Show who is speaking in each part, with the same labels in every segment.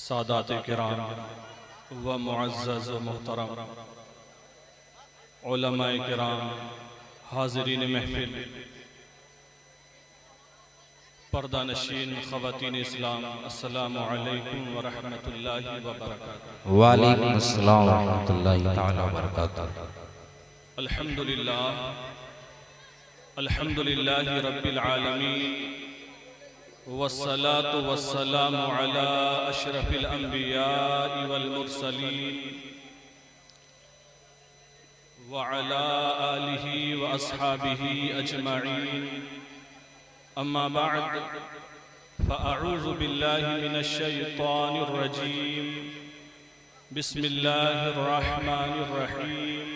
Speaker 1: सादात किराम व मुअज़्ज़ज़ व मोहतरम उलमाए किराम, हाज़रीन महफिल, पर्दा नशीन ख़वातीन इस्लाम, अस्सलामु अलैकुम व रहमतुल्लाहि व बरकातुहू।
Speaker 2: वालेकुम अस्सलाम व रहमतुल्लाहि तआला व बरकातुहू।
Speaker 1: अल्हम्दुलिल्लाहि रब्बिल आलमीन वस्सलातु वस्सलामु अला अशरफिल अंबियाइ वल मुरसलीन व अला आलिहि व अस्हाबिहि अजमईन। अम्मा बअद फ़अऊज़ु बिल्लाहि मिनश शैतानिर रजीम। बिस्मिल्लाहिर रहमानिर रहीम।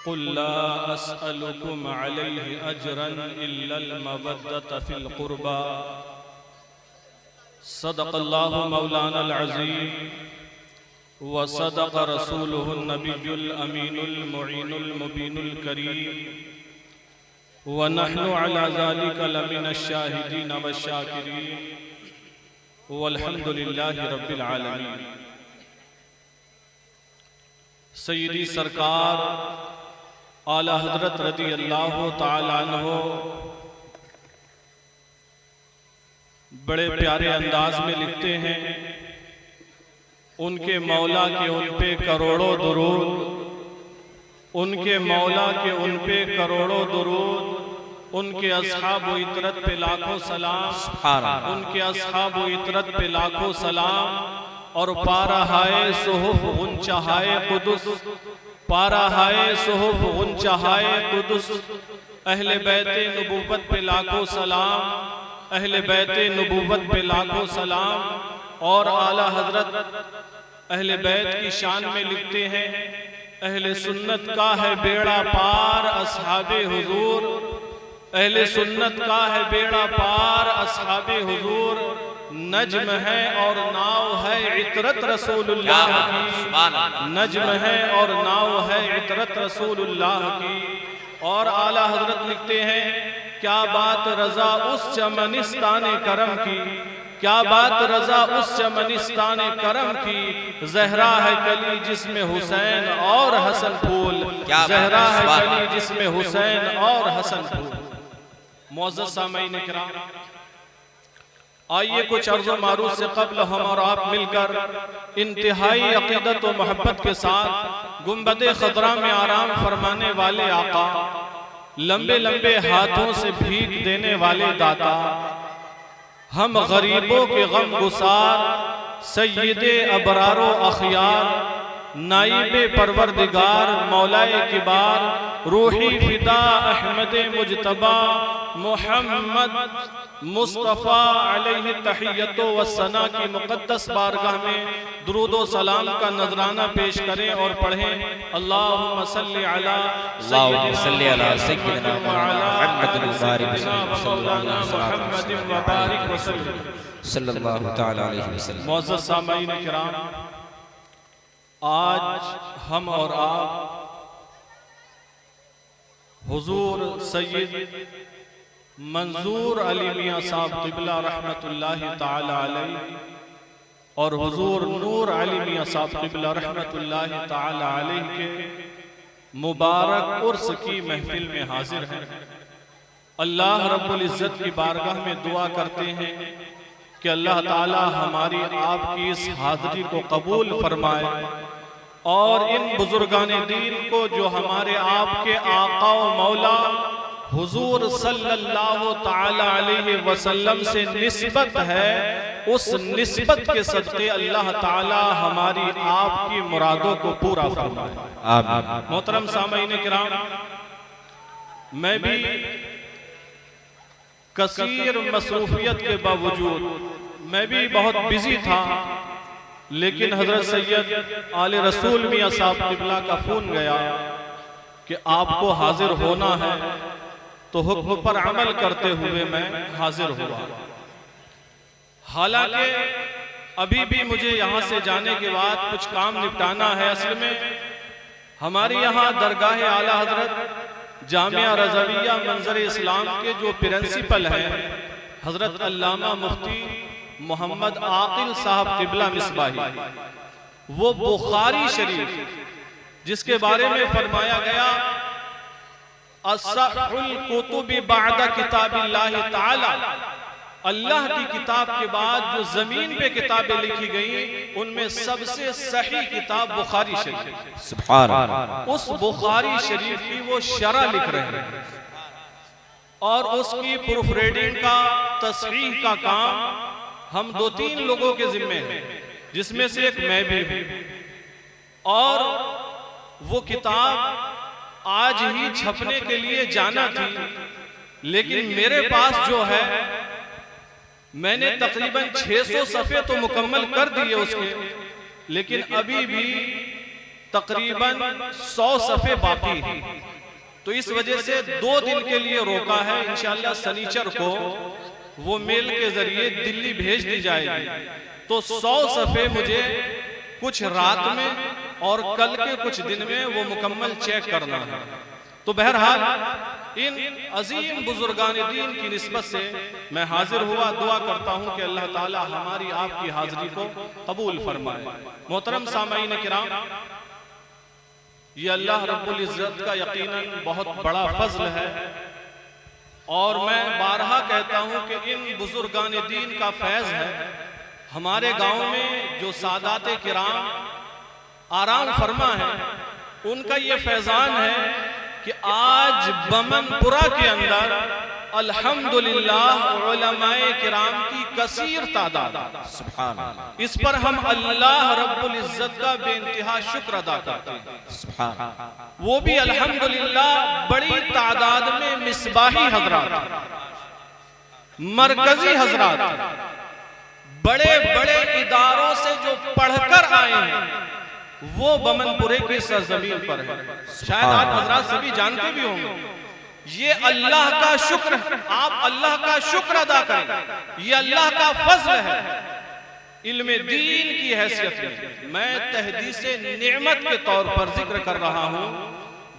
Speaker 1: क़ुल ला अस्अलुकुम अलैहि अजरन इल्लल मवद्दत फिल क़ुरबा। सदक़ल्लाहु मौलानल अज़ीम व सदक़ रसूलुहुन नबियुल अमीनुल मुईनुल मुबीनुल करीम व नहनु अला ज़ालिका लमिनश शाहिदीन व शाकिरीन वल्हम्दुलिल्लाहि रब्बिल आलमीन। सय्यदी सरकार आला हज़रत रज़ी अल्लाह तआला अन्हो बड़े प्यारे अंदाज में लिखते हैं, उनके मौला के उन पे करोड़ों दुरूद, उनके मौला के उन पे करोड़ों दुरूद, उनके अस्हाब व इतरत पे लाखों सलाम, उनके अस्हाब व इतरत पे लाखों सलाम। और पारा हाय सुहुफ गुंचा हाय कुदुस, पारा हाय सुहुफ गुंचा हाय कुदुस। अहले बैते नबूवत पे लाखों सलाम, अहले बैते नबूवत पे लाखों सलाम। और आला हजरत अहले बैत की शान में लिखते हैं, अहले सुन्नत का है बेड़ा पार अस्हाबे हुजूर, अहले सुन्नत का है बेड़ा पार अस्हाबे हुजूर। नज्म है और नाव है इतरत रसूलुल्लाह की, नज्म है और नाव है इतरत रसूलुल्लाह की। और आला हजरत लिखते हैं, क्या बात रजा उस चमनिस्तान करम की, क्या बात रजा उस चमनिस्तान करम की। ज़हरा है कली जिसमें हुसैन और हसन फूल, ज़हरा है कली जिसमें हुसैन और हसन फूल। मुअज़्ज़ज़ सामईन किराम, आइए कुछ अर्ज़ो मारूफ से कब्ल हम और आप मिलकर इंतहाई अक़ीदत व मोहब्बत के साथ गुंबदे खदरा में आराम फरमाने वाले आका, लंबे लंबे हाथों से भीख देने वाले दाता, हम गरीबों के गम गुसार सय्यदे अबरारो अखियार, नाइबे परवरदिगार मौलाए किबार, रूही फिदा अहमद मुजतबा मोहम्मद मुस्तफ़ा अलैहि तहियतो व सना की मुक़द्दस बारगाह में दुरूदो सलाम का नजराना पेश करें और पढ़ें, अल्लाहुम्मा सल्लि अला सय्यिदिना मुहम्मदिन व बारिक व सल्लल्लाहु तआला अलैहि वसल्लम। मुअज़्ज़ज़ सामईन किराम, आज हम और आप हुजूर सय्यद मंजूर अली मियां साहब क़िबला रहमतुल्लाहि ताला अलैहि और हुजूर नूर अली मियां साहब क़िबला रहमतुल्लाहि ताला अलैहि के मुबारक उर्स की महफिल में हाजिर हैं। अल्लाह रब्बुल इज़्ज़त की बारगाह में दुआ करते हैं कि अल्लाह ताला हमारी आपकी इस हाज़िरी को कबूल फरमाए और इन बुजुर्गाने दीन को जो हमारे आपके आका व मौला हुजूर सल्लल्लाहु ताला अलैहि वसल्लम से निस्बत है, उस निस्बत के सदक़े अल्लाह ताला हमारी आपकी मुरादों को पूरा फरमाए। आमीन। मोहतरम सामईन किराम, मैं भी कसीर मसरूफियत के बावजूद मैं भी बहुत बिजी था, लेकिन हजरत सैयद आले रसूल मियां साहब क़िबला का फोन गया कि आपको हाजिर होना है, तो हुक्म पर अमल करते हुए मैं हाजिर हुआ। हालांकि अभी भी मुझे यहाँ से जाने के बाद कुछ काम निपटाना है। असल में हमारे यहाँ दरगाह आला हजरत जामिया रज़विया मंजर इस्लाम के जो प्रिंसिपल हैं हजरत अल्लामा मुफ्ती मोहम्मद आकिल साहब किबला मिसबाही, वो बुखारी शरीफ जिसके बारे में फरमाया गया असहुल कुतुबी बअदा किताबिल्लाहि ताला, अल्लाह की किताब के बाद जो जमीन पे किताबें लिखी गई उनमें सबसे सही किताब बुखारी शरीफ।
Speaker 2: सुभान अल्लाह।
Speaker 1: उस बुखारी शरीफ की वो शरह लिख रहे हैं और उसकी प्रूफ रीडिंग का तस्हीह का काम हम 2-3 लोगों के जिम्मे है, जिसमें से एक मैं भी हूं। और वो किताब आज ही छपने के लिए जाना थी, लेकिन मेरे पास जो है मैंने तकरीबन 600 सफ़े तो मुकम्मल कर दिए उसके, लेकिन अभी भी तकरीबन 100 सफ़े बाकी हैं। तो इस वजह से 2 दिन के लिए रोका है। इंशाअल्लाह सनीचर को वो मेल के जरिए दिल्ली भेज दी जाएगी। तो 100 सफ़े मुझे कुछ रात में और कल के कुछ दिन में वो मुकम्मल चेक करना है। तो बहरहाल इन अजीम बुजुर्गान दीन की निस्बत से मैं हाजिर हुआ, दुआ करता हूं कि अल्लाह ताला हमारी आपकी हाजिरी को कबूल फरमाए। मोहतरम सामाईन किराम, ये अल्लाह रब्बुल इज्जत का यकीनन बहुत बड़ा फजल है और मैं बारहा कहता हूं कि इन बुजुर्गान दीन का फैज है। हमारे गांव में जो सादाते किराम आराम फरमा है, उनका ये फैजान है कि आज बमनपुरा के अंदर अल्हम्दुलिल्लाह उलमाए किराम की कसीर तादाद,
Speaker 2: सुभान अल्लाह।
Speaker 1: इस पर हम अल्लाह रब्बुल इज्जत का बेइंतहा शुक्र अदा करते हैं।
Speaker 2: सुभान अल्लाह।
Speaker 1: वो भी अल्हम्दुलिल्लाह बड़ी तादाद में मिसबाही हजरात, मरकजी हजरात, बड़े बड़े इदारों से जो पढ़कर आए हैं वो बमनपुरे की सरजमीन पर है। शायद आप हजरात सभी जानते भी होंगे। ये अल्लाह का शुक्र है, आप अल्लाह का शुक्र अदा करें, ये अल्लाह का फजल है। इल्मे दीन की हैसियत में मैं तहदीसे नेमत के तौर पर जिक्र कर रहा हूँ।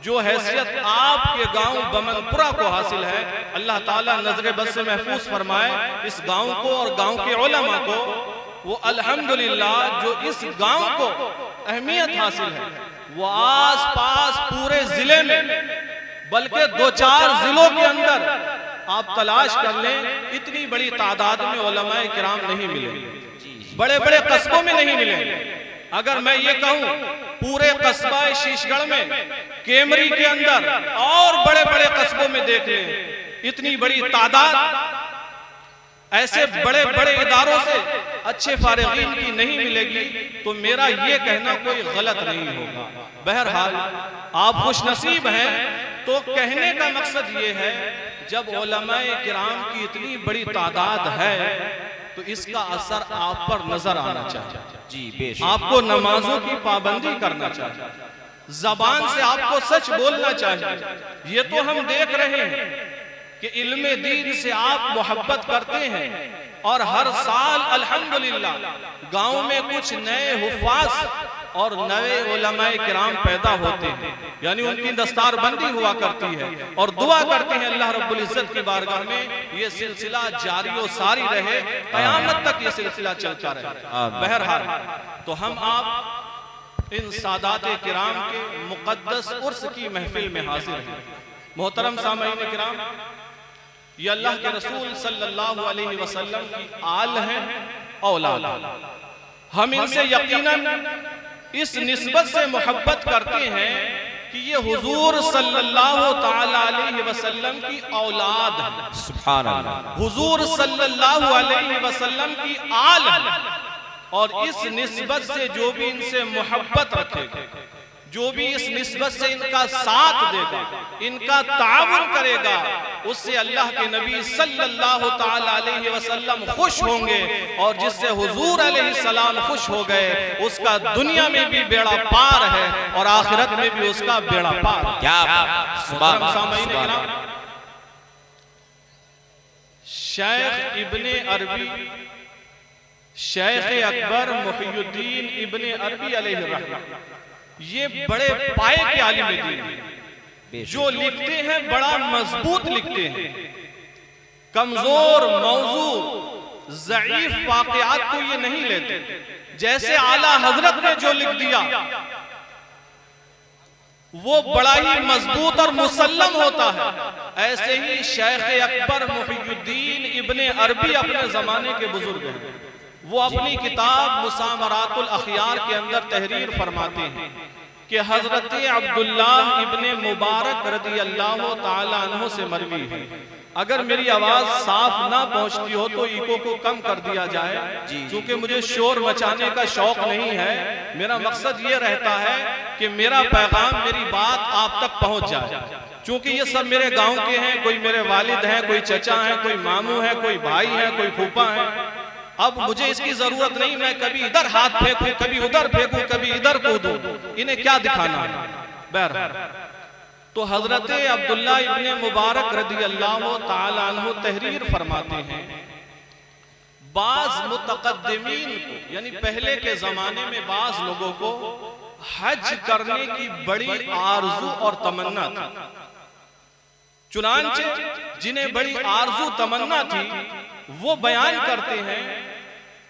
Speaker 1: जो हैसियत आपके गांव बमनपुरा को हासिल है, अल्लाह ताला नजर बद से महफूज फरमाए इस गांव को और गांव के उलमा को। वो अल्हम्दुलिल्लाह जो इस गांव को अहमियत हासिल है, वो आस पास पूरे जिले में, बल्कि 2-4 जिलों के अंदर आप तलाश कर लें, इतनी बड़ी तादाद में उलमाए किराम नहीं मिले, बड़े बड़े कस्बों में नहीं मिले। अगर मैं ये कहूं पूरे कस्बा शीशगढ़ में, केमरी के अंदर और बड़े बड़े कस्बों में देख लें, इतनी बड़ी तादाद ऐसे बड़े बड़े इदारों से अच्छे फारिगीन की नहीं मिलेगी, तो मेरा ये कहना कोई गलत नहीं होगा। बहरहाल आप खुश नसीब हैं। तो कहने का मकसद ये है, जब उलमाए किराम की इतनी बड़ी तादाद है तो इसका असर आप पर नजर आना चाहिए।
Speaker 2: जी बेशक।
Speaker 1: आपको नमाजों की पाबंदी करना चाहिए, जबान से आपको सच बोलना चाहिए। ये तो हम देख रहे हैं कि इल्मे दीन से आप मोहब्बत करते हैं और हर साल अल्हम्दुलिल्लाह गांव में कुछ नए हुफ़ाज़ और नए उलमाए किराम पैदा होते हैं, यानी उनकी दस्तारबंदी हुआ करती है और दुआ करते हैं अल्लाह रब्बुल इज्जत की बारगाह में ये सिलसिला जारी और सारी रहे, क़यामत तक ये सिलसिला चलता रहे। बहरहाल तो हम आप इन सादाते किराम के मुक़द्दस उर्स की महफिल में हाजिर हैं। मोहतरम सामईन किराम, ये अल्लाह के रसूल सल्लल्लाहु अलैहि वसल्लम की आल है, औलाद। हम इनसे यकीनन इस निस्बत से मोहब्बत करते हैं कि ये हुजूर सल्लल्लाहु ताला अलैहि वसल्लम की औलाद है।
Speaker 2: सुभान अल्लाह।
Speaker 1: हुजूर सल्लल्लाहु अलैहि वसल्लम की आल है और इस निस्बत से जो भी इनसे मोहब्बत रखेगा, जो भी इस निस्बत से इनका साथ देगा, इनका ताउन करेगा, उससे अल्लाह के नबी सल्लल्लाहु ताला अलैहि वसल्लम खुश होंगे और जिससे हुजूर अलैहि सलाम खुश हो गए उसका दुनिया में भी बेड़ा पार है और आखिरत में भी उसका बेड़ा पार।
Speaker 2: क्या
Speaker 1: शेख इब्ने अरबी, शेख अकबर मुहियुद्दीन इब्ने अरबी अलैहि रहमत, ये बड़े पाए के आलिम दीन हैं। जो लिखते हैं बड़ा मजबूत लिखते हैं, कमजोर मौजू ज़ईफ वाक़यात को ये नहीं लेते। जैसे आला हजरत ने जो लिख दिया वो बड़ा ही मजबूत और मुसल्लम होता है, ऐसे ही शेख अकबर मुहियुद्दीन इब्ने अरबी अपने जमाने के बुजुर्ग हैं। वो अपनी किताब मुसामरातुल अखयार के अंदर तहरीर फरमाते हैं कि हजरत अब्दुल्लाह इब्ने मुबारक रदी अल्लाह ताला अन्हु से मरवी है। अगर मेरी आवाज साफ ना पहुंचती हो तो इको को कम कर दिया जाए, क्योंकि मुझे शोर मचाने का शौक नहीं है। मेरा मकसद ये रहता है कि मेरा पैगाम, मेरी बात आप तक पहुंच जाए, क्योंकि ये सब मेरे गांव के हैं। कोई मेरे वालिद हैं, कोई चचा हैं, कोई मामू है, कोई भाई है, कोई फूफा है। अब मुझे इसकी जरूरत नहीं मैं कभी इधर हाथ फेंकूं, कभी उधर फेंकूं, कभी इधर कूदूं, इन्हें क्या दिखाना है। बहरहाल तो हजरत अब्दुल्ला इब्ने मुबारक रदी अल्लाह ताला अन्हु तहरीर फरमाते हैं, बाज मुतकद्दिमीन को, यानी पहले के जमाने में बाज लोगों को हज करने की बड़ी आरजू और तमन्ना थी। चुनांचे जिन्हें बड़ी आरजू तमन्ना थी वो बयान करते हैं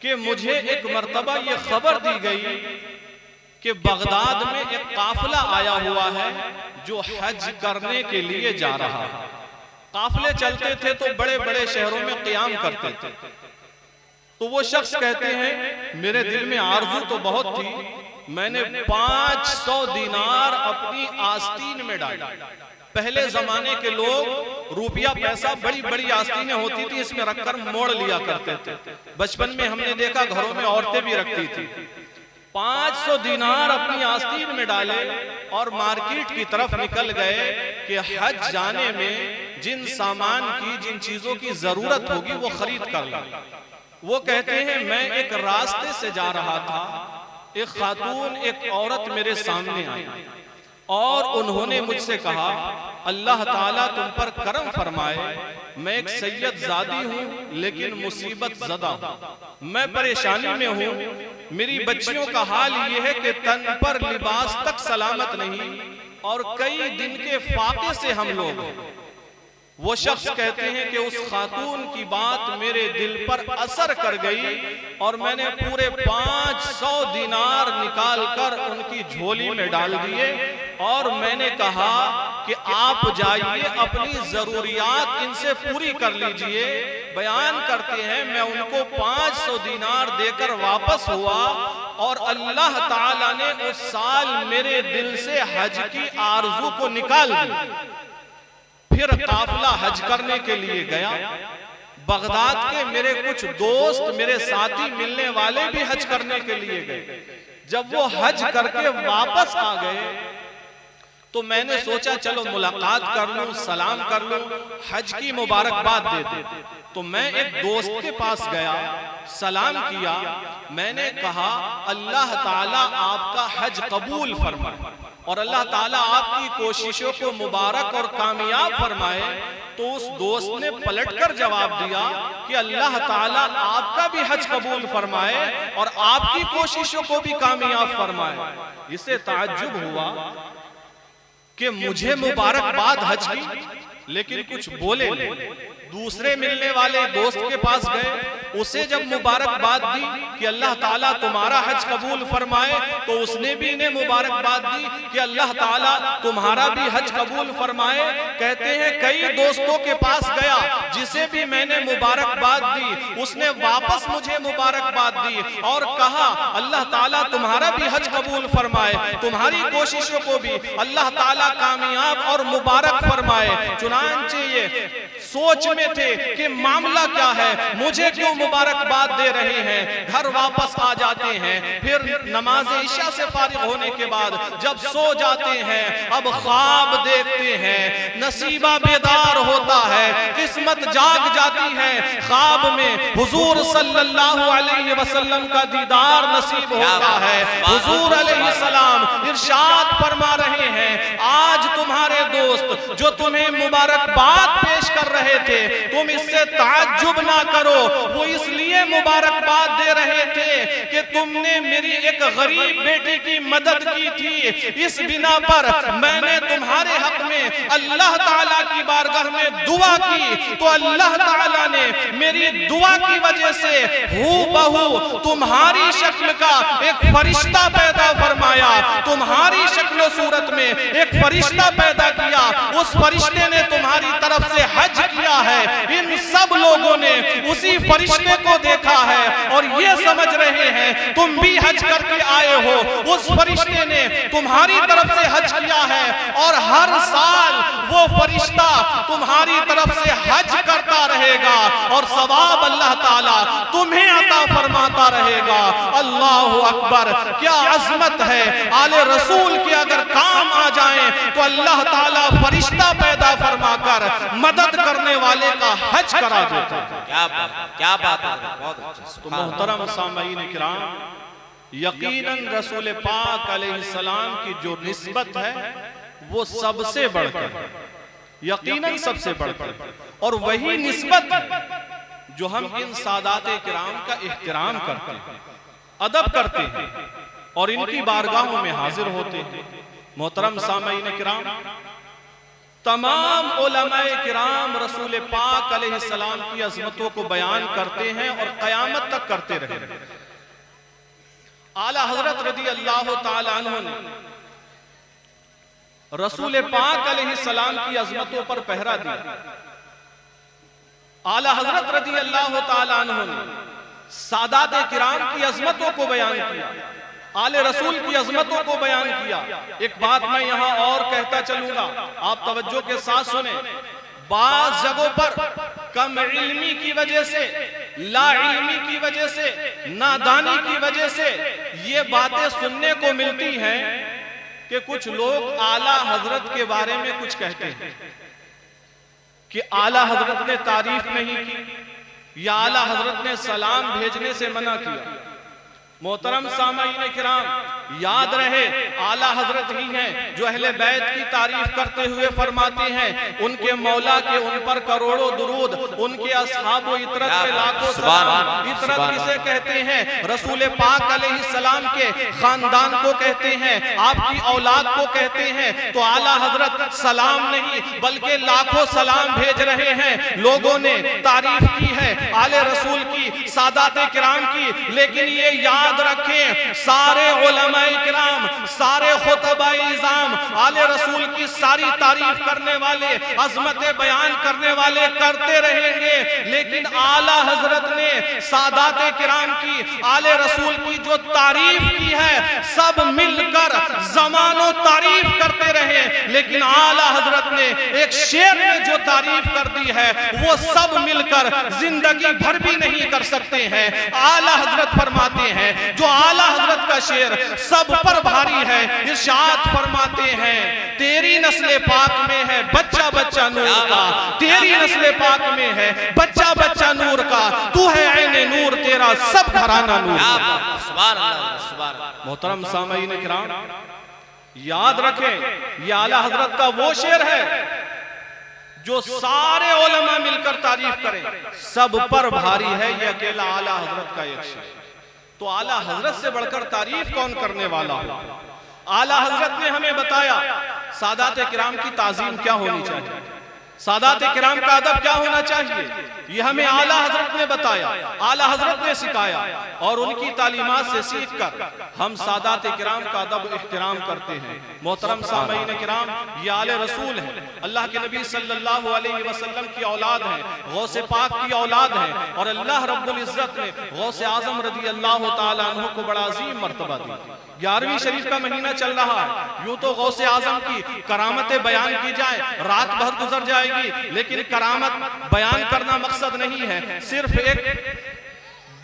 Speaker 1: कि मुझे एक मर्तबा ये खबर दी गई कि बगदाद में एक काफिला आया हुआ है जो हज करने के लिए जा रहा है। काफिले चलते थे तो बड़े बड़े शहरों में क़ियाम करते थे। तो वो शख्स कहते हैं मेरे दिल में आरजू तो बहुत थी, मैंने 500 दिनार अपनी आस्तीन में डाला। पहले जमाने के लोग रुपया पैसा बड़ी बड़ी आस्तीनें होती थी, इसमें रखकर मोड़ लिया करते थे। बचपन में हमने देखा घरों में औरतें भी रखती थी। 500 दिनार अपनी आस्तीन में डाले और मार्केट की तरफ निकल गए कि हज जाने में जिन सामान की, जिन चीजों की जरूरत होगी वो खरीद कर ला। वो कहते हैं मैं एक रास्ते से जा रहा था, एक खातून, एक औरत मेरे सामने आई और उन्होंने मुझसे कहा अल्लाह ताला तुम पर करम फरमाए, मैं एक सैयद ज़ादी हूँ लेकिन मुसीबत ज़दा हूँ, मैं परेशानी में हूँ। मेरी बच्चियों का हाल ये है कि तन पर लिबास तक सलामत नहीं और कई दिन के फाके से हम लोग। वो शख्स कहते हैं कि उस खातून की बात मेरे दिल पर असर कर गई और मैंने पूरे 500 दिनार निकालकर उनकी झोली में डाल दिए और मैंने कहा कि आप जाइए अपनी जरूरियात इनसे पूरी कर लीजिए। बयान करते हैं मैं उनको 500 दिनार देकर वापस हुआ और अल्लाह ताला ने उस साल मेरे दिल से हज की आरजू को निकाल दी। फिर काफिला हज करने के लिए गया। बगदाद के मेरे कुछ दोस्त, मेरे साथी मिलने वाले भी हज करने के लिए गए। जब वो हज करके वापस आ गए तो मैंने सोचा चलो मुलाकात कर लूं, सलाम कर लूं, हज की मुबारकबाद दे दे। तो मैं एक दोस्त के पास गया, सलाम किया, मैंने कहा अल्लाह ताला आपका हज कबूल फरमाए और अल्लाह ताला आपकी कोशिशों को मुबारक और कामयाब फरमाए। तो उस दोस्त ने पलटकर जवाब दिया कि अल्लाह ताला आपका भी हज कबूल फरमाए और आपकी कोशिशों को भी कामयाब फरमाए। इससे ताज्जुब हुआ कि मुझे मुबारकबाद हज की, लेकिन कुछ बोले नहीं। दूसरे मिलने वाले दोस्त के पास गए, उसे जब मुबारकबाद दी कि अल्लाह ताला तुम्हारा हज कबूल फरमाए, तो उसने भी इन्हें मुबारकबाद दी कि अल्लाह ताला तुम्हारा भी हज कबूल फरमाए। कहते हैं कई दोस्तों के पास गया, जिसे भी मैंने मुबारकबाद दी उसने वापस मुझे मुबारकबाद दी और कहा अल्लाह ताला तुम्हारा भी हज कबूल फरमाए, तुम्हारी कोशिशों को भी अल्लाह ताला कामयाब और मुबारक फरमाए। चुनांचे ये सोच में थे कि मामला क्या है, मुझे क्यों मुबारकबाद दे रहे हैं। घर वापस आ जाते हैं, फिर नमाज इशा से फारिग होने के बाद जब सो जाते हैं, अब ख्वाब देखते हैं, नसीबा बेदार होता है, किस्मत जाग जाती है। ख्वाब में हुजूर सल्लल्लाहु अलैहि वसल्लम का दीदार नसीब होता है। हुजूर अलैहि सलाम इरशाद फरमा रहे हैं, आज तुम्हारे दोस्त जो तुम्हें मुबारकबाद पेश कर रहे थे, तुम इससे ताज्जुब ना करो, वो इसलिए मुबारकबाद दे रहे रहे थे कि तुमने मेरी एक गरीब बेटी की मदद की थी, इस बिना पर मैंने तुम्हारे हक में अल्लाह ताला की बारगाह में दुआ की, तो अल्लाह ताला ने मेरी दुआ की वजह से हूबहू तुम्हारी शक्ल का एक फरिश्ता पैदा फरमाया, तुम्हारी शक्ल सूरत में एक फरिश्ता पैदा किया, उस फरिश्ते ने तुम्हारी तरफ से हज किया है। इन सब लोगों ने उसी फरिश्ते को देखा है और ये समझ रहे हैं तुम भी हज करके आए हो। उस फरिश्ते ने तुम्हारी तरफ से हज किया है और हर साल वो फरिश्ता तुम्हारी तरफ से हज करता रहेगा और सवाब अल्लाह ताला तुम्हें अता फरमाता रहेगा। अल्लाहु अकबर, क्या अजमत है। आले रसूल के अगर काम आ जाए तो अल्लाह ताला फरिश्ता पैदा फरमाकर मदद करने वाले का हज करा देता है।
Speaker 2: क्या बात है, बहुत अच्छा।
Speaker 1: तो मोहतरम सामईन किराम, यकीनन रसूल पाक अलैहिस्सलाम की जो निस्बत है वो सबसे बढ़कर, यकीनन सबसे बढ़कर, और वही निस्बत जो हम इन सादाते किराम का एहतराम करते हैं, अदब करते हैं और इनकी बारगाहों में हाजिर होते हैं। मोहतरम सामईन किराम, तमाम उलमाए किराम रसूल पाक अलैहिस्सलाम की अज़मतों को बयान करते हैं और क़यामत तक करते रहे। आला हजरत रज़ी अल्लाह ताला अन्हु ने रसूल पाक अलैहिस्सलाम की अज़मतों पर पहरा दिया। आला हजरत रज़ी अल्लाह ताला अन्हु ने सादाते किराम की अज़मतों को बयान किया, आले रसूल की अज़मतों को बयान किया। एक बात मैं यहाँ और कहता चलूंगा, आप तवज्जो के साथ सुने। बाज़ जगहों पर कम इल्मी की वजह से, ला इल्मी की वजह से, नादानी की वजह से ये बातें सुनने को मिलती हैं कि कुछ लोग आला हजरत के बारे में कुछ कहते हैं कि आला हजरत ने तारीफ नहीं की या आला हजरत ने सलाम भेजने से मना किया। मोहतरम सामईन किराम, याद रहे आला हजरत ही हैं जो अहले बैत की तारीफ करते हुए फरमाते हैं उनके मौला के उन पर करोड़ों दुरूद, उनके असहाब व इतरत पे लाखों सलाम। इतरत किसे कहते हैं? रसूल पाक अलैहिस्सलाम के खानदान को कहते हैं, आपकी औलाद को कहते हैं। तो आला हजरत सलाम नहीं बल्कि लाखों सलाम भेज रहे हैं। लोगों ने तारीफ की है आले रसूल की, सादाते किराम की, लेकिन ये याद रखें सारे उलमाए किराम, सारे खुतबाए इज़ाम आले रसूल की सारी तारीफ करने वाले, अज़मतें बयान करने वाले करते रहेंगे, लेकिन आला हजरत ने सादाते किराम की, आले रसूल की जो तारीफ की है सब मिलकर ज़मानों तारीफ करते रहे, लेकिन आला हजरत ने एक शेर में जो तारीफ कर दी है वो सब मिलकर जिंदगी भर भी नहीं कर सकते हैं। आला हजरत फरमाते हैं जो आला हजरत का शेर सब पर भारी है, इरशाद फरमाते हैं तेरी नस्ल पाक में है बच्चा बच्चा नूर का, तेरी नस्ल पाक में है बच्चा बच्चा नूर का, तू है ऐने नूर तेरा सब घराना नूर।
Speaker 2: सुभान अल्लाह, सुभान अल्लाह।
Speaker 1: मोहतरम सामईन किराम, याद रखें ये आला हजरत का वो शेर है जो सारे उलमा मिलकर तारीफ करें, सब पर भारी है ये अकेला आला हजरत का एक शेर। तो आला हजरत से बढ़कर तारीफ कौन करने वाला हो? आला हजरत ने हमें बताया सादाते किराम की ताजीम क्या होनी चाहिए, सादाते किराम का अदब क्या होना चाहिए, ये हमें आला हजरत ने बताया, आला हजरत ने सिखाया और उनकी तालीमात से सीखकर हम सादाते किराम का अदब एहतराम करते हैं। मोहतरम सामईन किराम, ये आले रसूल हैं, अल्लाह के नबी सल्लल्लाहु अलैहि वसल्लम की औलाद हैं, गौसे पाक की औलाद हैं और अल्लाह रब्बुल इज्जत ने गौसे आजम रज़ी अल्लाह ताला अन्हु को बड़ा अजीम मर्तबा दी। 11वीं शरीफ का महीना चल रहा है, यूं तो गौसे आजम की करामतें बयान की जाए रात भर गुजर जाएगी, लेकिन करामत बयान करना मकसद नहीं है, सिर्फ एक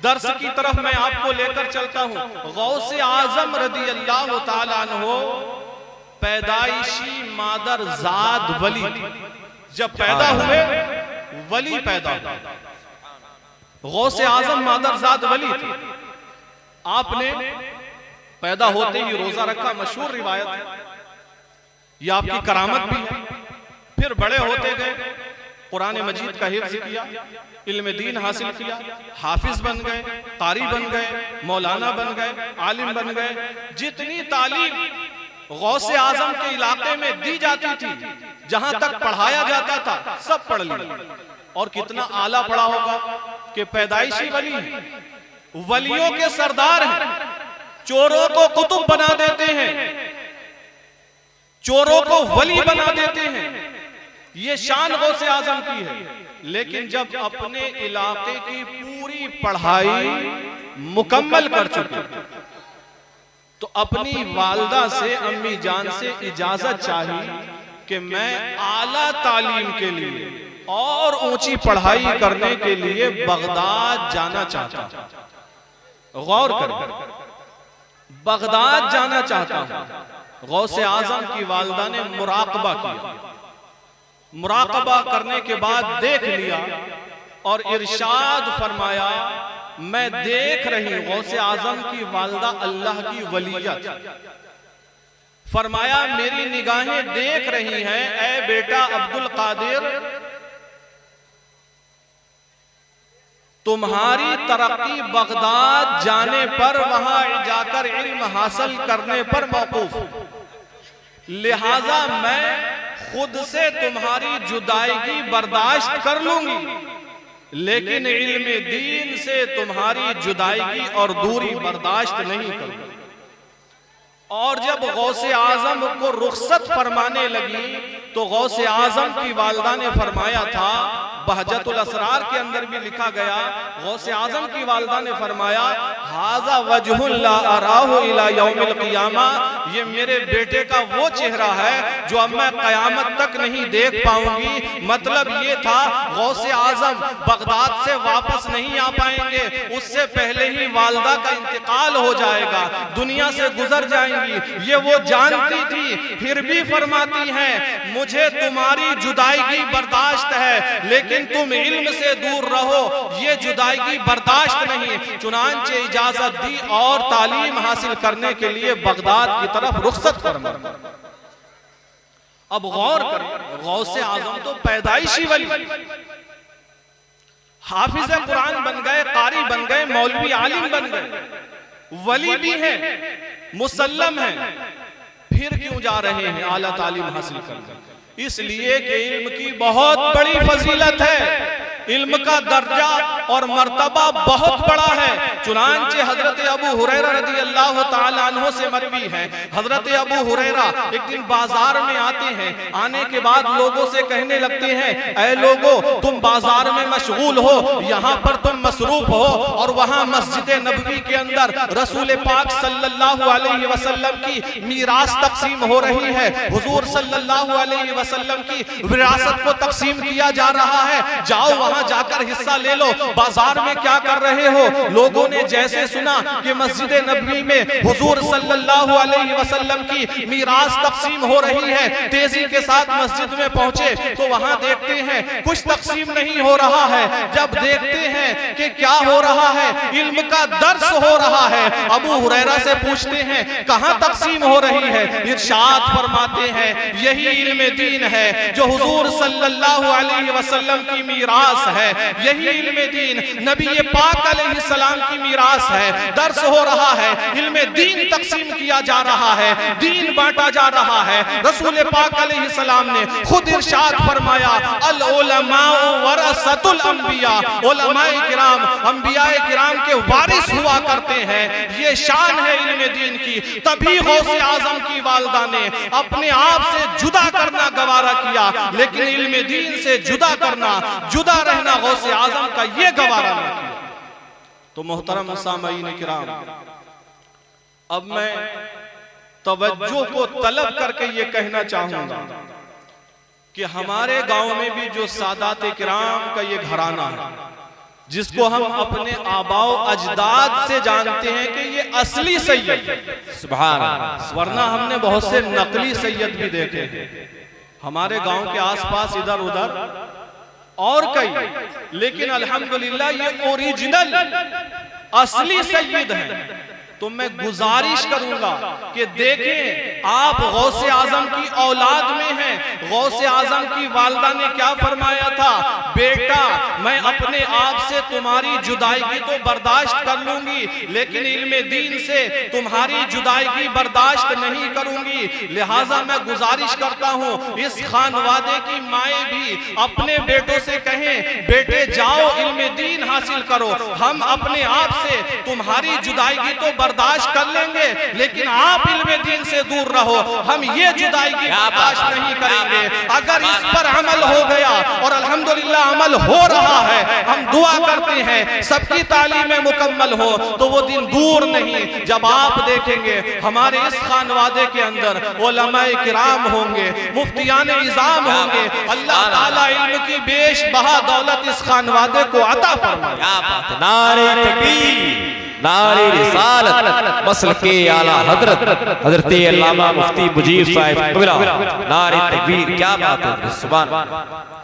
Speaker 1: दर्स की तरफ मैं आपको लेकर चलता हूं। गौसे आजम रज़ी अल्लाह ताला अन्हु पैदाइशी मादर जाद वली, जब पैदा हुए वली पैदा हुए। गौसे आजम मादर जाद वली थी, आपने पैदा होते ही रोजा रखा, मशहूर रिवायत है, यह आपकी करामत भी है। फिर बड़े होते गए, कुरान मजीद का हिफ्ज़ किया, इल्म दीन हासिल किया, हाफिज बन गए, कारी बन गए, मौलाना बन गए, आलिम बन गए। जितनी तालीम गौसे आजम के इलाके में दी जाती थी, जहां तक पढ़ाया जाता था, सब पढ़ लिया। और कितना आला पढ़ा होगा कि पैदाइशी वली है, वलियों के सरदार हैं, चोरों को कुतुब बना देते हैं, चोरों को वली बना देते हैं। ये शान गौसे आजम की है। लेकिन जब अपने इलाके की पूरी पढ़ाई मुकम्मल कर चुके तो अपनी वालदा से, अम्मी जान से इजाजत चाहिए कि मैं आला तालीम के लिए और ऊंची पढ़ाई करने के लिए बगदाद जाना चाहता हूं। गौर करें, बगदाद जाना चाहता हूं। गौसे आजम की वालदा ने मुराकबा किया, मुराकबा करने के बाद देख लिया और इरशाद फरमाया, मैं देख रही हूं गौसे आजम की वालदा अल्लाह की वलियत। फरमाया मेरी निगाहें देख रही हैं, ऐ बेटा अब्दुल कादिर, तुम्हारी तरक्की बगदाद जाने पर, वहां जाकर इल्म हासिल करने पर मौकूफ। लिहाजा मैं खुद से तुम्हारी जुदाई बर्दाश्त कर लूंगी, लेकिन इल्म दीन से तुम्हारी जुदाई और दूरी बर्दाश्त नहीं करूंगी। और जब गौसे आजम को रुखसत फरमाने लगी तो गौसे आजम की वालदा ने फरमाया था, बहजतुल असरार के अंदर भी लिखा गया, गौसे आजम की वालदा ने फरमाया, हाज़ा वजहुन ला अराहु इला यौमिल क़ियामा, ये मेरे बेटे का वो चेहरा है जो अब मैं क़यामत तक नहीं देख पाऊंगी। मतलब ये था गौसे आजम बगदाद से वापस नहीं आ पाएंगे, उससे पहले ही वालदा का इंतकाल हो जाएगा, दुनिया से गुजर जाएंगी। ये वो जानती थी, फिर भी फरमाती हैं, मुझे तुम्हारी जुदाई बर्दाश्त है, लेकिन तुम इल्म से दूर रहो, ये जुदाई बर्दाश्त नहीं। चुनांचे इजाजत दी और तालीम हासिल करने के लिए बगदाद की तरफ रुखसत फरमा। अब गौर करें, गौसे आजम तो पैदाइशी वली, हाफिज कुरान बन गए, कारी बन गए, मौलवी आलिम बन गए, वली भी है, मुसल्लम है, फिर क्यों जा रहे हैं आला तालीम हासिल करने? इसलिए कि इल्म की बहुत बड़ी फजीलत है, इल्म का दर्जा और मर्तबा बहुत बड़ा है। चुनांचे हजरत अबू हुरैरा रज़ी अल्लाह ताला अन्हु से मरवी है, हजरत अबू हुरैरा एक दिन बाजार में आते हैं, आने के बाद लोगों से कहने लगते हैं, ऐ लोगों, तुम बाजार में मशगूल हो, यहाँ पर तुम मसरूफ हो, और वहाँ मस्जिद नबवी के अंदर रसूल पाक सल्लल्लाहु अलैहि वसल्लम की मीरास तकसीम हो रही है, हुजूर सल्लल्लाहु अलैहि वसल्लम की विरासत को तकसीम किया जा रहा है, जाओ वहां जाकर हिस्सा ले लो। बाजार में क्या कर रहे हो? लोगों ने जैसे सुना कि मस्जिद नबवी में हुजूर सल्लल्लाहु अलैहि वसल्लम की मीरास तकसीम हो रही है, तेजी के साथ मस्जिद में पहुंचे तो वहां देखते हैं कुछ तकसीम नहीं हो रहा है। जब देखते हैं कि क्या हो रहा है, इल्म का दर्स हो रहा है, अबू हुरैरा से पूछते हैं कहां तकसीम हो रही है? इरशाद फरमाते हैं, यही इल्म दीन है जो हुजूर सल्लल्लाहु अलैहि वसल्लम की मीरास है, यही इल्म दीन नबी पाक अलैहिस्सलाम की मीरास है। दर्स हो रहा है, इल्म दीन तकसीम किया जा रहा है, दीन बांटा जा रहा है। रसूल पाक अलैहिस्सलाम ने खुद इरशाद फरमाया, अल उलमाउ वरसतुल अंबिया, उलमाए किराम अंबियाए किराम के वारिस हुआ करते हैं। ये शान है इल्म दीन की। तभी गौसे आजम की वालदा ने अपने आप से जुदा करना गवारा किया, लेकिन इल्म दीन से जुदा करना, जुदा रहना गौसे आजम का ये गवारा नहीं किया। तो मोहतरम सामईन किराम, अब मैं तवज्जो को तलब करके ये कहना चाहूंगा कि हमारे गांव में भी जो सादात किराम का ये घराना है, जिसको हम अपने आबाओ अजदाद से जानते हैं कि ये असली सैयद, सुभान अल्लाह, वरना हमने बहुत से नकली सैयद भी देखे हैं हमारे गांव के आसपास इधर उधर और कई, लेकिन अल्हम्दुलिल्लाह ये ओरिजिनल असली सैयद हैं। तो मैं गुजारिश करूंगा कि देखें आप गौसे आजम की औलाद में हैं। गौसे आजम की वालिदा ने क्या फरमाया था, बेटा मैं अपने आप से तुम्हारी जुदाई तो बर्दाश्त कर लूंगी, लेकिन इल्मे दीन से तुम्हारी जुदाई बर्दाश्त नहीं करूंगी। लिहाजा मैं गुजारिश करता हूं इस खानवादे की माएँ भी अपने बेटों से कहें, बेटे जाओ इल्मे दीन हासिल करो, हम अपने आप से तुम्हारी जुदाई तो बर्दाश्त कर लेंगे, लेकिन आप इल्मे दीन से दूर रहो, हम ये जुदाई बर्दाश्त नहीं करेंगे। अगर इस पर अमल हो गया, और अल्हम्दुलिल्लाह अमल हो रहा है, हम दुआ करते हैं सबकी तालीमें मुकम्मल हो, तो वो दिन दूर नहीं जब आप देखेंगे हमारे इस खानवादे के अंदर उलमाए किराम होंगे, मुफ्तियान इज़ाम होंगे। अल्लाह ताला इल्म की बेश बहा दौलत इस खानवादे को अता फरमाए।
Speaker 2: नारे तकबीर, नारे रिसालत, मसल के आला हजरत हजरत अल्लामा मुफ्ती मुजीब साहिब कबीरा, नारे तकबीर, क्या बात है, सुभान।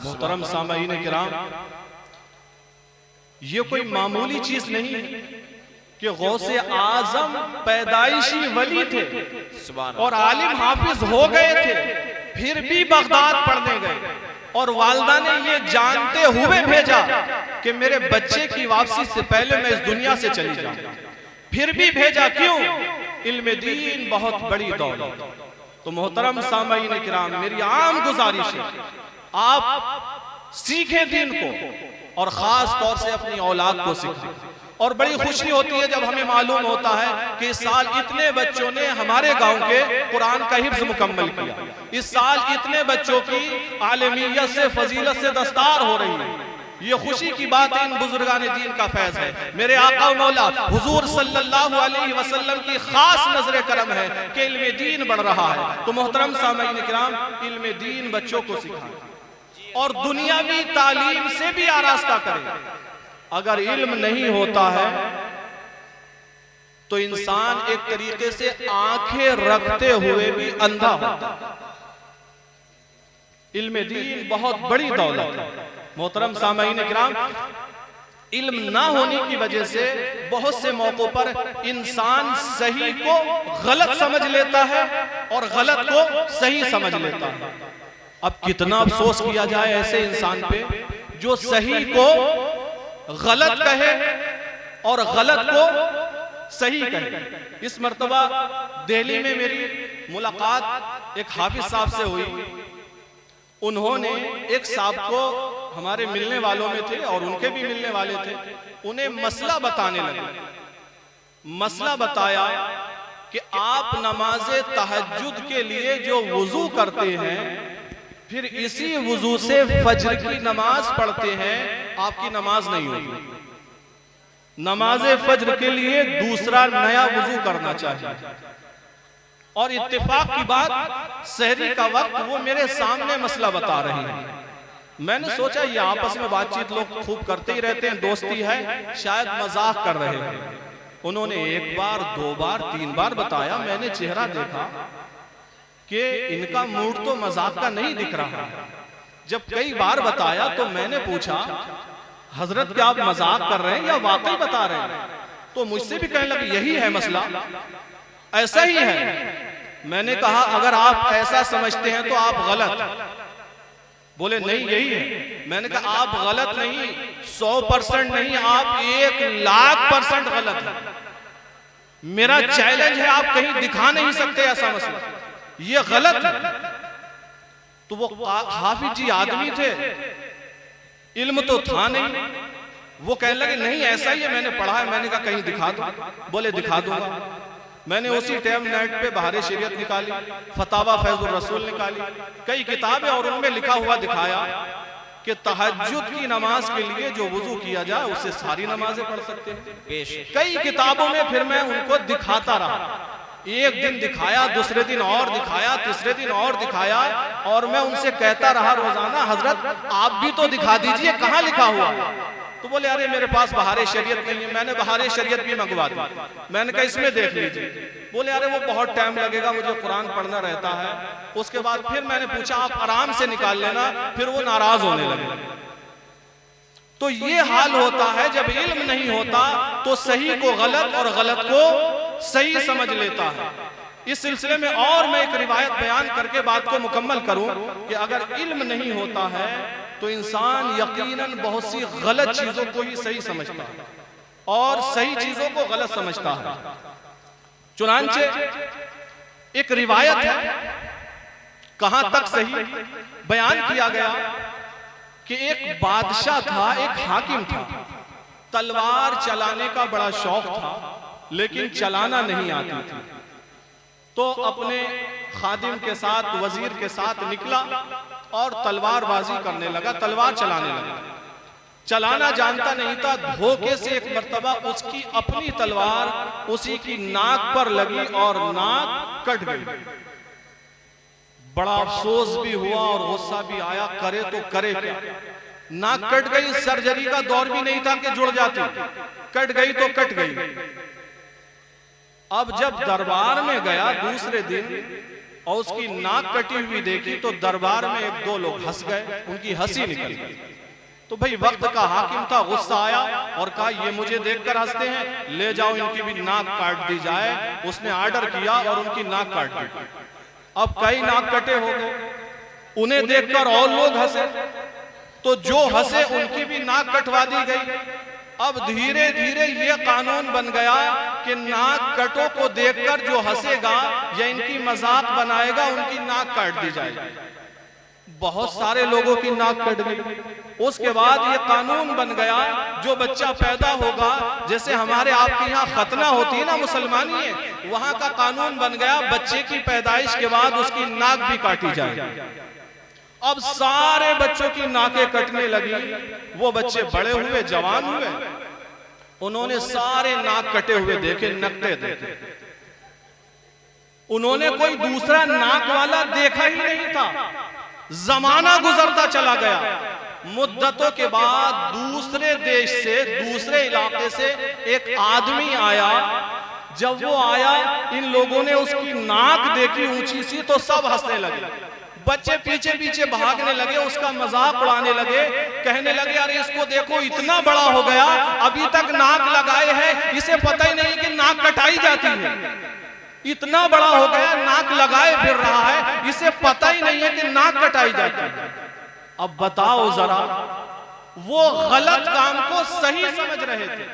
Speaker 1: मोहतरम सामईन किराम, ये कोई मामूली चीज नहीं कि गौसे आजम पैदाइशी वली थे और आलिम हाफिज हो गए थे, फिर भी बगदाद पढ़ने गए और वालिदा ने ये जानते हुए भेजा कि मेरे बच्चे की वापसी से पहले मैं इस दुनिया से चली जाऊं, फिर भी भेजा। क्यों? इल्मे दीन बहुत बड़ी दौलत। तो मोहतरम सामईन किराम, मेरी आम गुजारिश है आप सीखें दीन को और खास तौर से अपनी औलाद को सिखाएं। और बड़ी खुशी होती है जब हमें मालूम होता है कि इस साल इतने बच्चों ने हमारे गांव के कुरान का हिफ्ज़ मुकम्मल किया, इस साल इतने बच्चों की आलमियत से फजीलत से दस्तार हो रही है। ये खुशी की बात है, इन बुजुर्गान दीन का फैज़ है। मेरे आका मौला हुजूर सल्लल्लाहु अलैहि वसल्लम की खास नजर करम है कि इल्मे दीन बढ़ रहा है। तो मोहतरम सामईन किराम, इल्मे दीन बच्चों को सिखाएं और दुनियावी तालीम से भी आरास्ता करें। अगर इल्म नहीं होता है तो इंसान एक तरीके से आंखें रखते हुए भी अंधा होता है। इल्म दीन बहुत बड़ी दौलत है। मोहतरम सामईन किराम, इल्म ना होने की वजह से बहुत से मौकों पर इंसान सही को गलत समझ लेता है और गलत को सही समझ लेता है। अब कितना अफसोस किया जाए ऐसे इंसान पे जो सही को गलत कहे और गलत को सही कहे। इस मर्तबा दिल्ली में मेरी मुलाकात एक हाफिज साहब से हुई। उन्होंने एक साहब को हमारे मिलने वालों में थे और उनके भी मिलने वाले थे, उन्हें मसला बताने लगे। मसला बताया कि आप नमाज़े तहज्जुद के लिए जो वुजू करते हैं, फिर इसी वुजू से फज्र की नमाज पढ़ते हैं, आपकी नमाज नहीं होगी। नमाज़े फज्र के लिए दूसरा नया वुजू करना चाहिए। और इत्तेफाक की बात, सहरी का वक्त वो मेरे सामने मसला बता रही है। मैंने सोचा ये आपस में बातचीत लोग खूब करते ही रहते हैं, दोस्ती है, शायद मजाक कर रहे हैं। उन्होंने एक बार, दो बार, तीन बार बताया। मैंने चेहरा देखा कि इनका मूड तो मजाक का नहीं दिख रहा। जब कई बार बताया तो मैंने पूछा, हजरत क्या आप मजाक कर रहे हैं या वाकई बता रहे हैं? तो मुझसे भी कहने लगे यही है मसला, ऐसा ही है। मैंने कहा अगर आप ऐसा समझते हैं तो आप गलत। बोले नहीं यही है। मैंने कहा आप गलत नहीं, 100% नहीं, आप 1,00,000% गलत है। मेरा चैलेंज है, आप कहीं दिखा नहीं सकते ऐसा मसला, ये गलत है। तो वो हाफिज जी आदमी थे, इल्म तो था नहीं। वो कहने लगे नहीं ऐसा ही है, मैंने पढ़ा है। मैंने कहा कहीं दिखा दो। बोले दिखा दूंगा। मैंने उसी टाइम नेट पे बहारे शरीयत निकाली, फतावा फैजुर रसूल निकाली, कई किताबें, और उनमें लिखा हुआ दिखाया कि तहज्जुद की नमाज के लिए जो वुजू किया जाए उससे सारी नमाजें पढ़ सकते हैं। कई किताबों में फिर मैं उनको दिखाता रहा। एक दिन दिखाया, दूसरे दिन और दिखाया, तीसरे दिन और दिखाया, और मैं उनसे कहता रहा रोजाना, हजरत आप भी तो दिखा दीजिए कहाँ लिखा हुआ। तो बोले अरे मेरे पास बहारे शरीयत नहीं है। मैंने बहारे शरीयत भी मंगवा दी। मैंने कहा इसमें देख लीजिए। बोले अरे वो बहुत टाइम लगेगा, मुझे कुरान पढ़ना रहता है। उसके बाद फिर मैंने पूछा आप आराम से निकाल लेना, फिर वो नाराज होने लगे। तो ये हाल होता है जब इल्म नहीं होता तो सही को गलत और गलत को सही समझ लेता है। इस सिलसिले में और मैं एक रिवायत बयान करके बात को मुकम्मल करूं कि अगर इल्म नहीं होता है तो इंसान यकीनन बहुत सी गलत चीजों को ही सही समझता है और सही चीजों को गलत समझता है। चुनांचे एक रिवायत है, कहां तक सही, बयान किया गया कि एक बादशाह था, एक हाकिम था, तलवार चलाने का बड़ा शौक था लेकिन चलाना नहीं आती थी। तो अपने खादिम के साथ, वजीर के साथ निकला और तलवारबाजी करने लगा, तलवार चलाने लगा। चलाना जानता नहीं था, धोखे से एक मर्तबा उसकी अपनी तलवार उसी की नाक पर लगी और नाक कट गई। बड़ा अफसोस भी हुआ और गुस्सा भी आया, करे तो करे क्या। नाक कट गई, सर्जरी का दौर भी नहीं था कि जुड़ जाती, कट गई तो कट गई। अब जब दरबार में गया दूसरे दिन और उसकी नाक कटी हुई देखी तो दरबार में एक दो लोग हंस गए, उनकी हंसी निकल गई। तो भाई वक्त का हाकिम था, गुस्सा आया और कहा ये मुझे देखकर हंसते हैं, ले जाओ इनकी भी नाक काट दी जाए। उसने आर्डर किया और उनकी नाक काट दी। अब कई नाक कटे हो गए, उन्हें देखकर और लोग हंसे, तो जो हंसे उनकी भी नाक कटवा दी गई। अब धीरे धीरे ये कानून बन गया कि नाक कटों को देखकर जो हंसेगा या इनकी मजाक बनाएगा उनकी नाक काट दी जाएगी। बहुत सारे लोगों की नाक कट गई। उसके बाद ये कानून बन गया, जो बच्चा पैदा होगा, जैसे हमारे आपके यहाँ खतना होती है ना मुसलमानी है, वहां का कानून बन गया बच्चे की पैदाइश के बाद उसकी नाक भी काटी जाएगी। अब सारे बच्चों की नाकें कटने लगी। वो बच्चे बड़े हुए, जवान हुए, उन्होंने सारे नाक कटे हुए देखे, नकते देखे। उन्होंने कोई दूसरा नाक वाला देखा ही नहीं था। जमाना गुजरता चला गया। मुद्दतों के बाद दूसरे देश से, दूसरे इलाके से एक आदमी आया। जब वो आया, इन लोगों ने उसकी नाक देखी ऊंची सी तो सब हंसने लगे। बच्चे पीछे पीछे भागने लगे, उसका मजाक उड़ाने लगे, कहने लगे अरे इसको देखो इतना बड़ा हो गया, अभी तक नाक लगाए है, इसे पता ही नहीं कि नाक कटाई जाती है। इतना बड़ा हो गया, नाक लगाए फिर रहा है, इसे पता ही नहीं है कि नाक कटाई जाती है। अब बताओ जरा, वो गलत काम को सही समझ रहे थे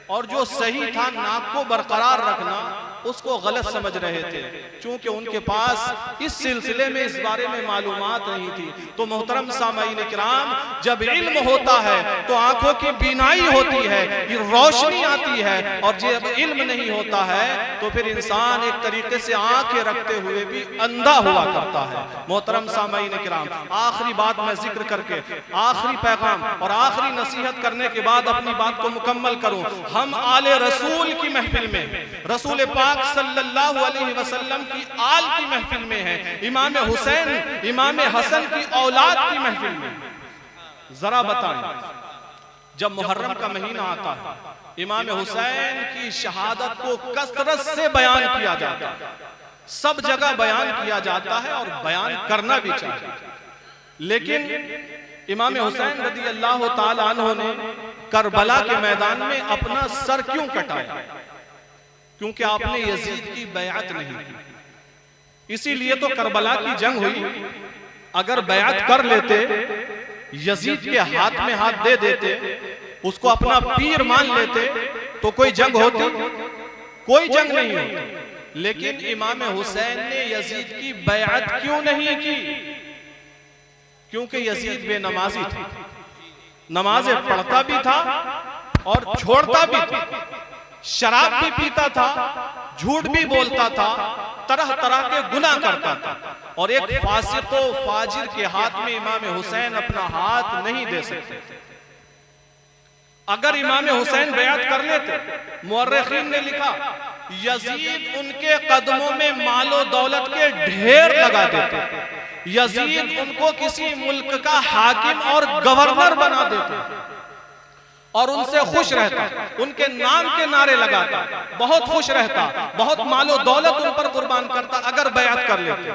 Speaker 1: और जो सही था नाक को बरकरार रखना, उसको गलत समझ रहे थे। क्योंकि उनके पास इस सिलसिले में इस बारे में मालूमात नहीं थी। तो मोहतरम सामाईन किराम, जब इल्म होता है तो आंखों की बीनाई होती है, रोशनी आती है, और जब इल्म नहीं होता है तो फिर इंसान एक तरीके से आंखें रखते हुए भी अंधा हुआ करता है। मोहतरम सामाईन किराम, आखिरी बात मैं जिक्र करके आखिरी पैगाम और आखिरी नसीहत करने के बाद अपनी बात को मुकम्मल करूं। हम आले रसूल की महफिल में, रसूल पाक सल्लल्लाहु अलैहि वसल्लम की आल की महफिल में है, इमाम हुसैन, इमाम हसन की औलाद की महफिल में। जरा बताएं, जब मुहर्रम का महीना आता है, इमाम हुसैन की शहादत को कसरत से बयान किया जाता है, सब जगह बयान किया जाता है और बयान करना भी चाहिए। लेकिन इमाम हुसैन रज़ी अल्लाह ताला अन्हु ने करबला के मैदान में अपना सर क्यों कटाया? क्योंकि आपने यजीद की बैअत नहीं की। इसीलिए तो करबला की जंग हुई। अगर बैअत कर लेते, यजीद के हाथ में हाथ दे देते, उसको अपना पीर मान लेते, तो कोई जंग होती? कोई जंग नहीं होती। लेकिन इमाम हुसैन ने यजीद की बैअत क्यों नहीं की? क्योंकि यजीद बेनमाजी था, नमाजें पढ़ता भी था और छोड़ता भी था, शराब भी पीता था, झूठ भी बोलता था, तरह तरह के गुनाह करता था, और एक फासिक व फाजिर के हाथ में इमाम हुसैन अपना हाथ नहीं दे सकते। अगर इमाम हुसैन बयात कर लेते, मुअर्रिखीन ने लिखा, यजीद उनके कदमों में मालो दौलत के ढेर लगा देते, यजीद उनको किसी मुल्क का हाकिम और गवर्नर बना देते और उनसे खुश रहता, उनके नाम के नारे लगाता, बहुत खुश रहता, बहुत मालो दौलत उन पर कुर्बान करता अगर बयात कर लेते।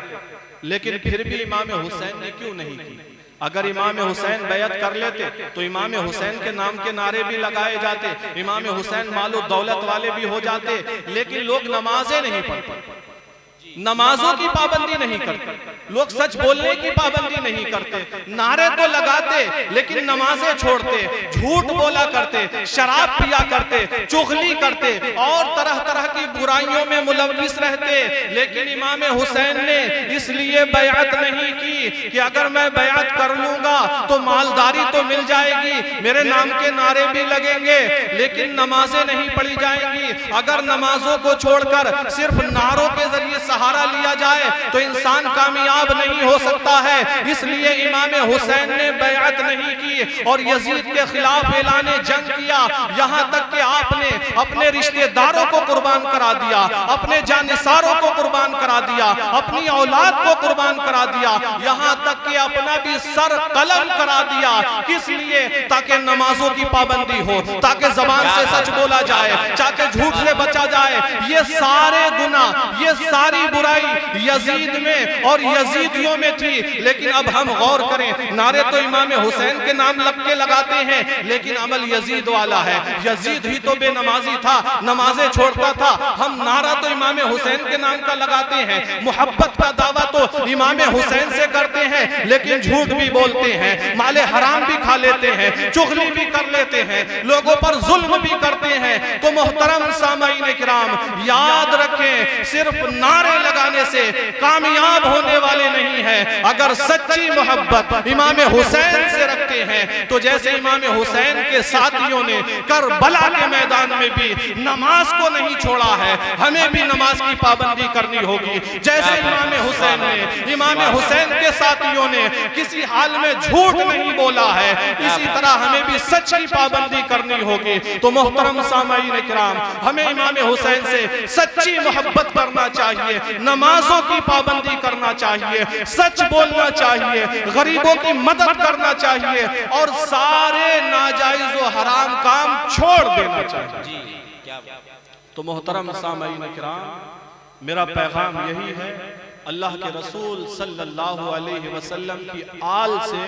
Speaker 1: लेकिन फिर भी इमाम हुसैन ने क्यों नहीं की? अगर इमाम हुसैन बैअत कर लेते तो इमाम हुसैन के नाम के नारे भी लगाए जाते, इमाम हुसैन मालो दौलत वाले भी हो जाते, लेकिन लोग नमाजें नहीं पढ़ते। नमाजों की पाबंदी नहीं करते, लोग सच बोलने की पाबंदी नहीं करते, नारे तो लगाते लेकिन नमाजें छोड़ते, झूठ बोला करते, शराब पिया करते, चुगली करते और तरह तरह की बुराइयों में मुलव्विस रहते। लेकिन इमाम हुसैन ने इसलिए बैअत नहीं की कि अगर मैं बैअत कर लूंगा तो मालदारी तो मिल जाएगी, मेरे नाम के नारे भी लगेंगे लेकिन नमाजें नहीं पढ़ी जाएंगी। अगर नमाजों को छोड़कर सिर्फ नारों के जरिए सहारा लिया जाए तो इंसान कामयाब नहीं हो सकता है। इसलिए इमाम हुसैन ने बैअत नहीं की और यजीद के खिलाफ ऐलाने जंग किया। यहाँ तक कि आपने अपने रिश्तेदारों को कुर्बान करा दिया, अपने जानिसारों को कुर्बान करा दिया, अपनी औलाद को कुर्बान करा दिया, यहाँ तक कि अपना भी सर कलम करा दिया। किस लिए? ताकि नमाजों की पाबंदी हो, ताकि जबान से सच बोला जाए, ताकि झूठ से बचा जाए। ये सारे गुनाह, ये सारी बुराई यजीद में और यजीदियों में थी। लेकिन अब हम गौर करें, नारे तो इमाम हुसैन के नाम लग के लगाते हैं लेकिन अमल यजीद वाला है। यजीद ही तो बेनमाजी था, नमाजें छोड़ता था। हम नारा तो इमाम हुसैन के नाम का लगाते हैं, मोहब्बत का दावा तो इमाम हुसैन से करते हैं लेकिन झूठ भी बोलते हैं, माले हराम भी खा लेते हैं, चुगली भी कर लेते हैं, लोगों पर जुल्म भी करते हैं। तो मोहतरम सामाईन किराम, याद रखें, सिर्फ नारे लगाने से कामयाब होने वाले नहीं हैं। अगर सच्ची मोहब्बत इमाम हुसैन से रखते हैं तो जैसे इमाम हुसैन के साथियों ने करबला के मैदान में भी नमाज को नहीं छोड़ा है, हमें भी नमाज की पाबंदी करनी होगी। जैसे इमाम हुसैन ने, इमाम हुसैन के साथियों ने किसी हाल में झूठ नहीं बोला है, इसी तरह हमें भी सच की पाबंदी करनी होगी। तो मोहतरम सामाईन किराम, हमें इमाम हुसैन से सच्ची मोहब्बत करना चाहिए, नमाजों की पाबंदी करना चाहिए, सच बोलना चाहिए, गरीबों की मदद करना चाहिए और सारे नाजायज और हराम काम छोड़ देना चाहिए। तो मोहतरम सामाईन किराम, मेरा पैगाम यही है, अल्लाह के रसूल सल्लल्लाहु अलैहि वसल्लम की आल से,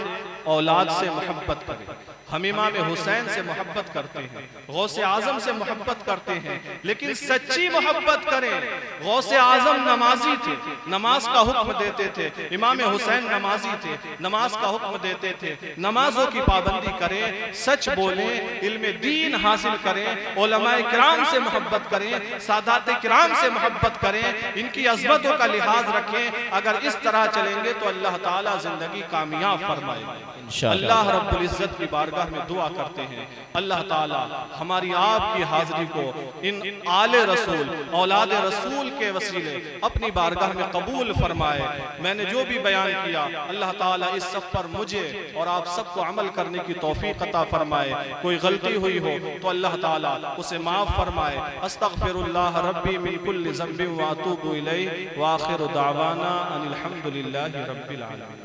Speaker 1: औलाद से मोहब्बत करें। हम इमाम हुसैन से मोहब्बत करते हैं, गौसे आजम से मोहब्बत करते हैं, लेकिन सच्ची मोहब्बत करें। गौसे आजम नमाजी थे, नमाज का हुक्म देते थे, इमाम हुसैन नमाजी थे, नमाज का हुक्म देते थे। नमाजों की पाबंदी करें, सच बोलें, इल्म दीन हासिल करें, उलमाए किराम से मोहब्बत करें, सादात किराम से मोहब्बत करें, इनकी अज़मतों का लिहाज रखें। अगर इस तरह चलेंगे तो अल्लाह ताला जिंदगी कामयाब फरमाएगा। अल्लाह रब्बुल इज्जत की बारगाह में दुआ करते हैं, अल्लाह ताला हमारी आपकी हाजिरी को इन आले रसूल, औलाद रसूल के वसीले अपनी बारगाह में कबूल फरमाए। मैंने जो भी बयान किया, अल्लाह ताला इस सब पर मुझे और आप सबको अमल करने की तौफीक अता फरमाए। कोई गलती हुई हो तो अल्लाह ताला उसे माफ फरमाए। अस्तगफिरुल्लाह रब्बी मिन कुल्लि ज़ंबिन व अतूबु इलैहि व आखिरु दावाना अनिल हम्दुलिल्लाहि रब्बिल आलमीन।